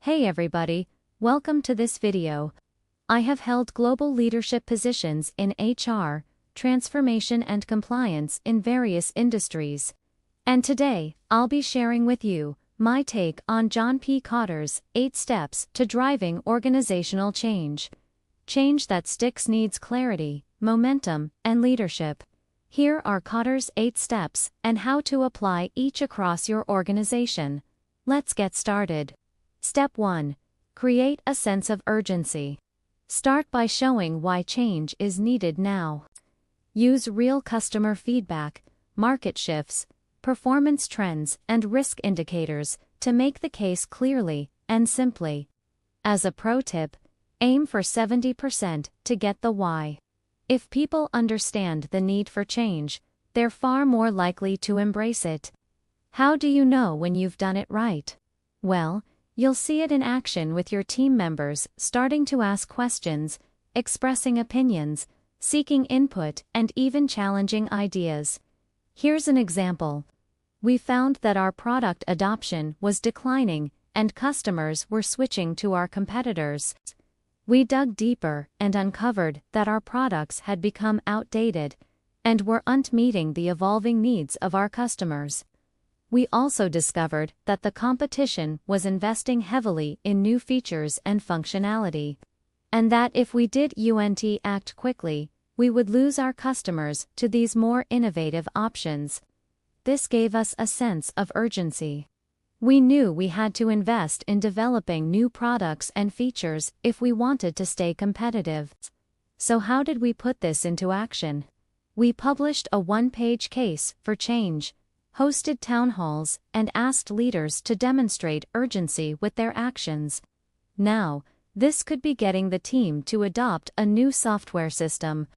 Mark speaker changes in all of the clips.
Speaker 1: Hey everybody, welcome to this video. I have held global leadership positions in HR, transformation and compliance in various industries. And today, I'll be sharing with you my take on John P. Kotter's 8 Steps to Driving Organizational Change. Change that sticks needs clarity, momentum, and leadership. Here are Kotter's 8 steps and how to apply each across your organization. Let's get started. Step 1. Create a sense of urgency. Start by showing why change is needed now. Use real customer feedback, market shifts, performance trends, and risk indicators to make the case clearly and simply. As a pro tip, aim for 70% to get the why. If people understand the need for change, they're far more likely to embrace it. How do you know when you've done it right? Well, you'll see it in action with your team members starting to ask questions, expressing opinions, seeking input, and even challenging ideas. Here's an example. We found that our product adoption was declining and customers were switching to our competitors. We dug deeper and uncovered that our products had become outdated and weren't meeting the evolving needs of our customers. We also discovered that the competition was investing heavily in new features and functionality, and that if we didn't act quickly, we would lose our customers to these more innovative options. This gave us a sense of urgency. We knew we had to invest in developing new products and features if we wanted to stay competitive. So how did we put this into action? We published a one-page case for change, hosted town halls, and asked leaders to demonstrate urgency with their actions. Now, this could be getting the team to adopt a new software system,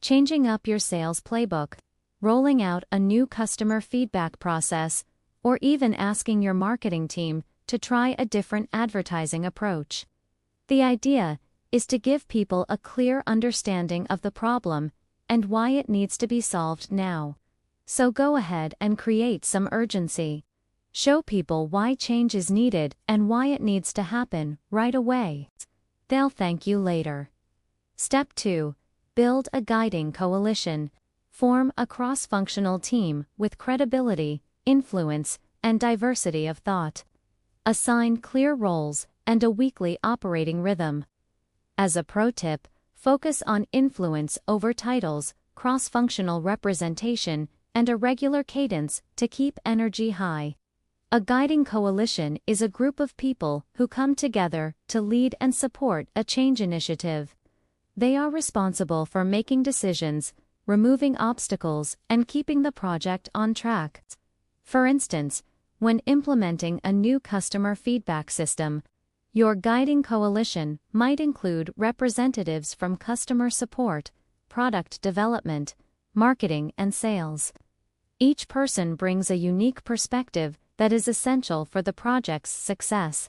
Speaker 1: changing up your sales playbook, rolling out a new customer feedback process, or even asking your marketing team to try a different advertising approach. The idea is to give people a clear understanding of the problem and why it needs to be solved now. So go ahead and create some urgency. Show people why change is needed and why it needs to happen right away. They'll thank you later. Step 2. Build a guiding coalition. Form a cross-functional team with credibility, influence, and diversity of thought. Assign clear roles and a weekly operating rhythm. As a pro tip, focus on influence over titles, cross-functional representation, and a regular cadence to keep energy high. A guiding coalition is a group of people who come together to lead and support a change initiative. They are responsible for making decisions, removing obstacles, and keeping the project on track. For instance, when implementing a new customer feedback system, your guiding coalition might include representatives from customer support, product development, marketing, and sales. Each person brings a unique perspective that is essential for the project's success.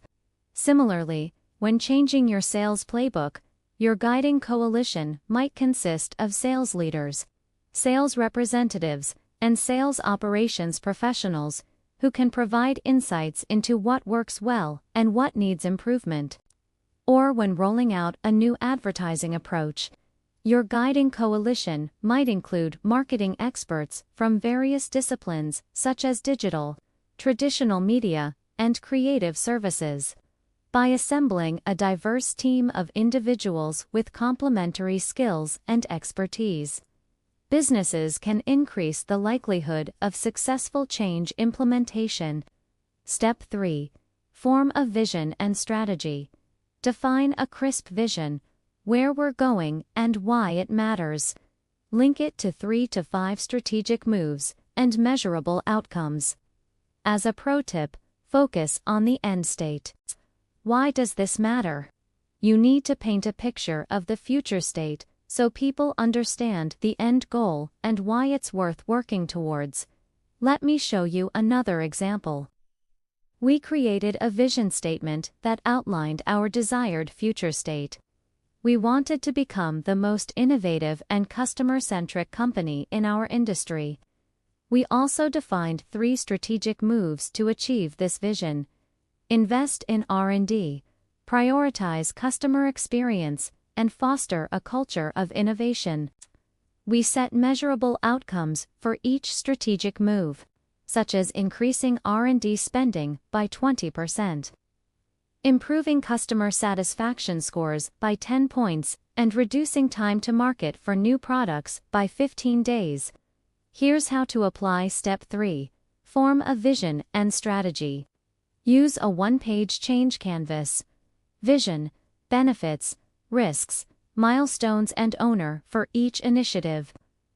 Speaker 1: Similarly, when changing your sales playbook, your guiding coalition might consist of sales leaders, sales representatives, and sales operations professionals who can provide insights into what works well and what needs improvement. Or when rolling out a new advertising approach, your guiding coalition might include marketing experts from various disciplines such as digital, traditional media, and creative services. By assembling a diverse team of individuals with complementary skills and expertise, businesses can increase the likelihood of successful change implementation. Step 3. Form a vision and strategy. Define a crisp vision, where we're going and why it matters. Link it to 3 to 5 strategic moves and measurable outcomes. As a pro tip, focus on the end state. Why does this matter? You need to paint a picture of the future state so people understand the end goal and why it's worth working towards. Let me show you another example. We created a vision statement that outlined our desired future state. We wanted to become the most innovative and customer-centric company in our industry. We also defined 3 strategic moves to achieve this vision. Invest in R&D, prioritize customer experience, and foster a culture of innovation. We set measurable outcomes for each strategic move, such as increasing R&D spending by 20%, improving customer satisfaction scores by 10 points, and reducing time to market for new products by 15 days. Here's how to apply Step 3. Form a vision and strategy. Use a one-page change canvas. Vision, benefits, risks, milestones, and owner for each initiative.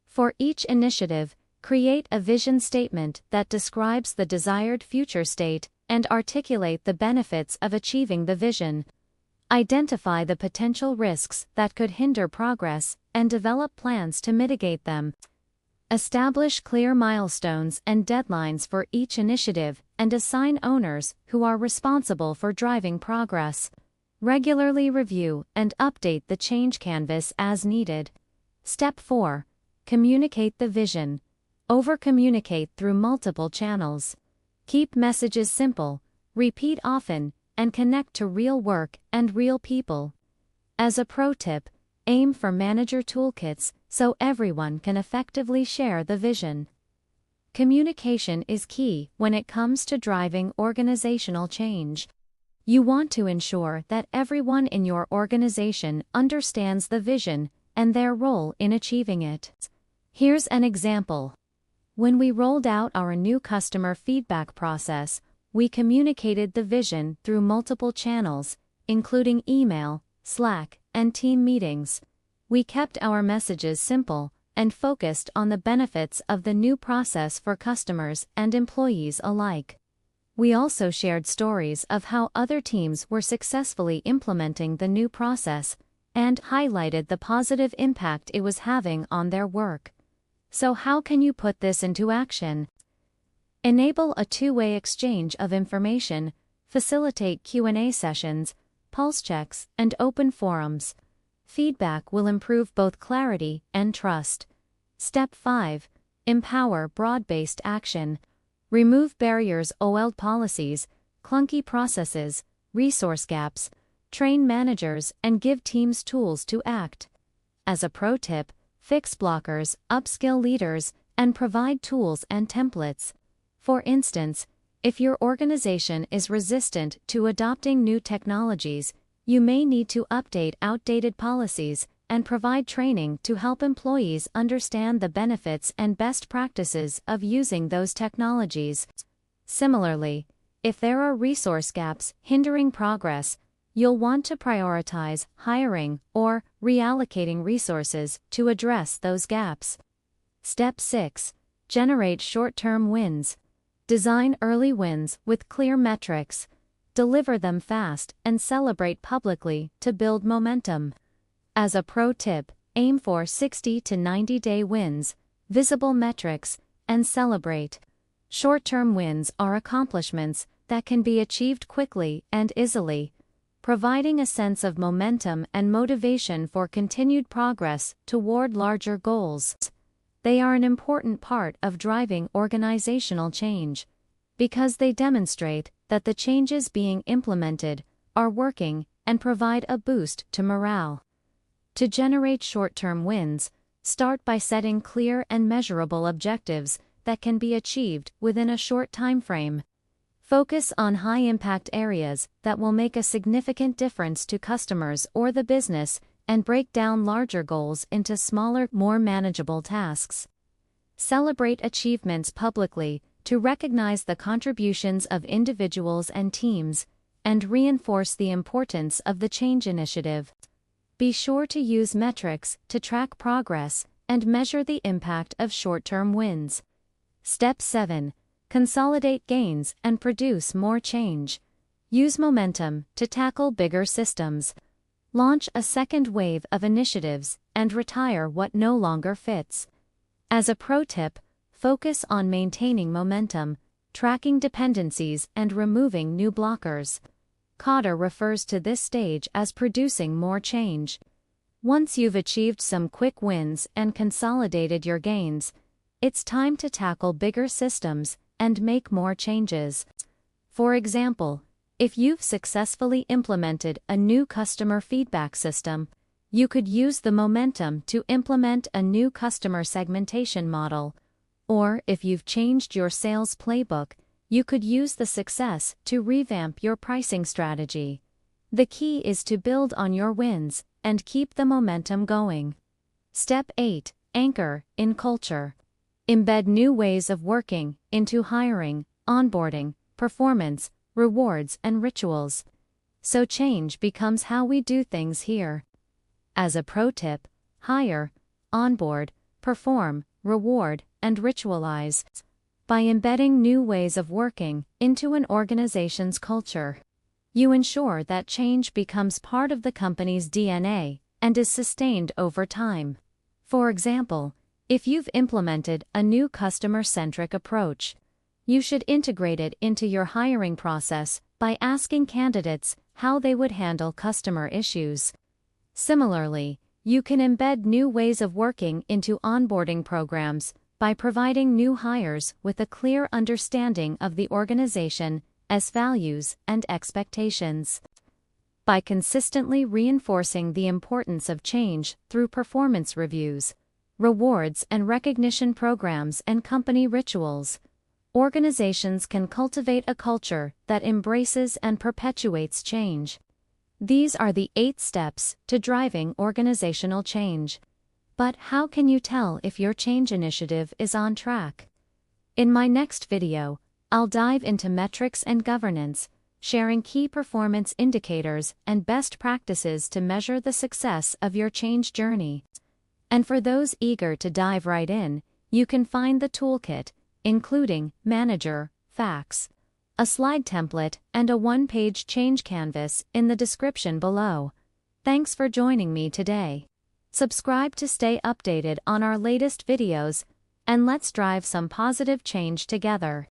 Speaker 1: For each initiative, create a vision statement that describes the desired future state and articulate the benefits of achieving the vision. Identify the potential risks that could hinder progress and develop plans to mitigate them. Establish clear milestones and deadlines for each initiative and assign owners who are responsible for driving progress. Regularly review and update the change canvas as needed. Step 4. Communicate the vision. Over-communicate through multiple channels. Keep messages simple, repeat often, and connect to real work and real people. As a pro tip, aim for manager toolkits so everyone can effectively share the vision. Communication is key when it comes to driving organizational change. You want to ensure that everyone in your organization understands the vision and their role in achieving it. Here's an example. When we rolled out our new customer feedback process, we communicated the vision through multiple channels, including email, Slack, and team meetings. We kept our messages simple and focused on the benefits of the new process for customers and employees alike. We also shared stories of how other teams were successfully implementing the new process and highlighted the positive impact it was having on their work. So how can you put this into action? Enable a two-way exchange of information, facilitate Q&A sessions, pulse checks, and open forums. Feedback will improve both clarity and trust. Step 5. Empower broad-based action. Remove barriers, old policies, clunky processes, resource gaps. Train managers and give teams tools to act. As a pro tip, fix blockers, upskill leaders, and provide tools and templates. For instance, if your organization is resistant to adopting new technologies, you may need to update outdated policies and provide training to help employees understand the benefits and best practices of using those technologies. Similarly, if there are resource gaps hindering progress, you'll want to prioritize hiring or reallocating resources to address those gaps. Step 6. Generate short-term wins. Design early wins with clear metrics. Deliver them fast and celebrate publicly to build momentum. As a pro tip, aim for 60 to 90-day wins, visible metrics, and celebrate. Short-term wins are accomplishments that can be achieved quickly and easily, providing a sense of momentum and motivation for continued progress toward larger goals. They are an important part of driving organizational change, because they demonstrate that the changes being implemented are working and provide a boost to morale. To generate short-term wins, start by setting clear and measurable objectives that can be achieved within a short time frame. Focus on high-impact areas that will make a significant difference to customers or the business, and break down larger goals into smaller, more manageable tasks. Celebrate achievements publicly to recognize the contributions of individuals and teams, and reinforce the importance of the change initiative. Be sure to use metrics to track progress and measure the impact of short-term wins. Step 7. Consolidate gains and produce more change. Use momentum to tackle bigger systems. Launch a second wave of initiatives and retire what no longer fits. As a pro tip, focus on maintaining momentum, tracking dependencies, and removing new blockers. Kotter refers to this stage as producing more change. Once you've achieved some quick wins and consolidated your gains, it's time to tackle bigger systems and make more changes. For example, If you've successfully implemented a new customer feedback system, you could use the momentum to implement a new customer segmentation model. Or if you've changed your sales playbook, you could use the success to revamp your pricing strategy. The key is to build on your wins and keep the momentum going. Step 8. Anchor in culture. Embed new ways of working into hiring, onboarding, performance, rewards, and rituals. So change becomes how we do things here. As a pro tip, hire, onboard, perform, reward, and ritualize. By embedding new ways of working into an organization's culture, you ensure that change becomes part of the company's DNA and is sustained over time. For example, if you've implemented a new customer-centric approach, you should integrate it into your hiring process by asking candidates how they would handle customer issues. Similarly, you can embed new ways of working into onboarding programs by providing new hires with a clear understanding of the organization, its values, and expectations. By consistently reinforcing the importance of change through performance reviews, rewards and recognition programs, and company rituals, organizations can cultivate a culture that embraces and perpetuates change. These are the 8 steps to driving organizational change. But how can you tell if your change initiative is on track? In my next video, I'll dive into metrics and governance, sharing key performance indicators and best practices to measure the success of your change journey. And for those eager to dive right in, you can find the toolkit, including Manager, Facts, a slide template, and a one-page change canvas in the description below. Thanks for joining me today. Subscribe to stay updated on our latest videos, and let's drive some positive change together.